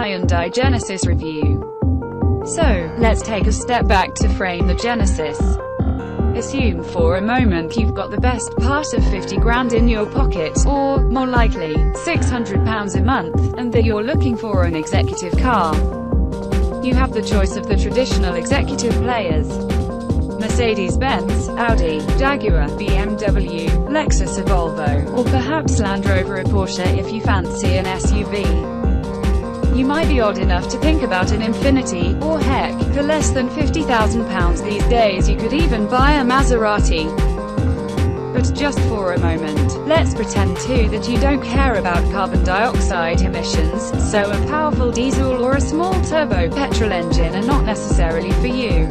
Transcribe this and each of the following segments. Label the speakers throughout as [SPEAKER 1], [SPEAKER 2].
[SPEAKER 1] Hyundai Genesis review. So, let's take a step back to frame the Genesis. Assume for a moment you've got the best part of 50 grand in your pocket, or, more likely, £600 a month, and that you're looking for an executive car. You have the choice of the traditional executive players: Mercedes-Benz, Audi, Jaguar, BMW, Lexus or Volvo, or perhaps Land Rover or Porsche if you fancy an SUV. You might be odd enough to think about an Infiniti, or heck, for less than £50,000 these days you could even buy a Maserati. But just for a moment, let's pretend too that you don't care about carbon dioxide emissions, so a powerful diesel or a small turbo petrol engine are not necessarily for you.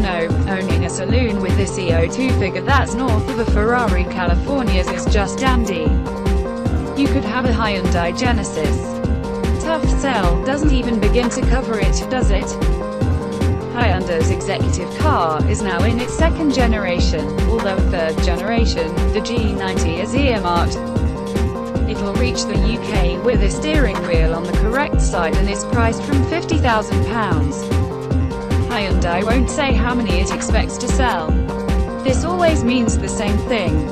[SPEAKER 1] No, owning a saloon with the CO2 figure that's north of a Ferrari California's is just dandy. You could have a Hyundai Genesis. Tough sell doesn't even begin to cover it, does it? Hyundai's executive car is now in its second generation, although third generation, the G90, is earmarked. It'll reach the UK with a steering wheel on the correct side and is priced from £50,000. Hyundai won't say how many it expects to sell. This always means the same thing: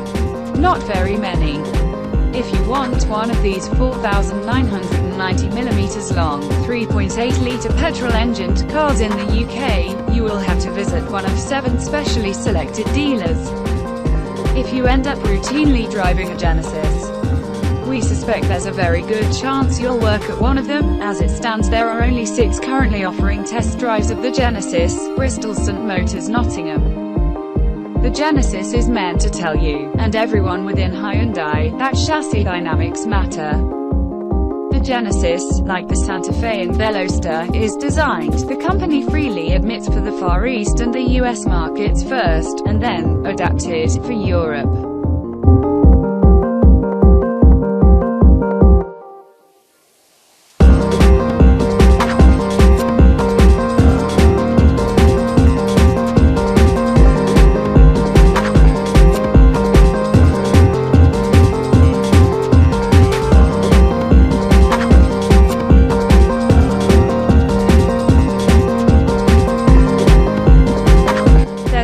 [SPEAKER 1] not very many. If you want one of these 4,990mm long, 3.8-litre petrol-engined cars in the UK, you will have to visit one of 7 specially selected dealers. If you end up routinely driving a Genesis, we suspect there's a very good chance you'll work at one of them. As it stands, there are only 6 currently offering test drives of the Genesis: Bristol, St Motors, Nottingham. The Genesis is meant to tell you, and everyone within Hyundai, that chassis dynamics matter. The Genesis, like the Santa Fe and Veloster, is designed, the company freely admits, for the Far East and the US markets first, and then adapted for Europe.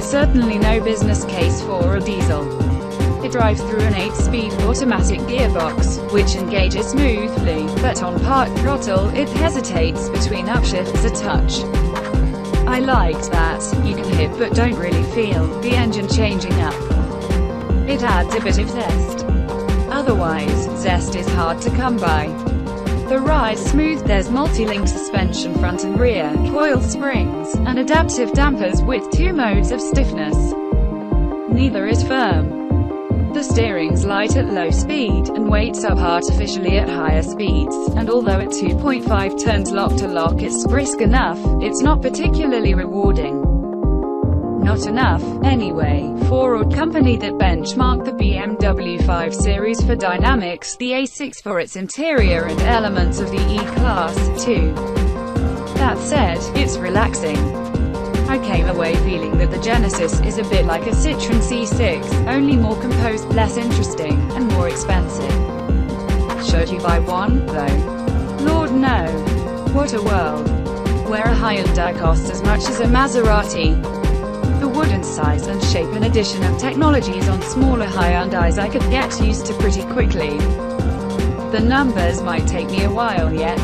[SPEAKER 1] Certainly no business case for a diesel. It drives through an 8-speed automatic gearbox, which engages smoothly, but on part throttle, it hesitates between upshifts a touch. I liked that. You can hit but don't really feel the engine changing up. It adds a bit of zest. Otherwise, zest is hard to come by. The ride's smooth, there's multi-link suspension front and rear, coil springs, and adaptive dampers with 2 modes of stiffness. Neither is firm. The steering's light at low speed, and weights up artificially at higher speeds, and although at 2.5 turns lock-to-lock it's brisk enough, it's not particularly rewarding. Not enough, anyway, for a company that benchmarked the BMW 5 Series for dynamics, the A6 for its interior and elements of the E-Class, too. That said, it's relaxing. I came away feeling that the Genesis is a bit like a Citroën C6, only more composed, less interesting, and more expensive. Should you buy one, though? Lord no. What a world. Where a Hyundai costs as much as a Maserati. The wooden size and shape and addition of technologies on smaller Hyundais I could get used to pretty quickly. The numbers might take me a while yet.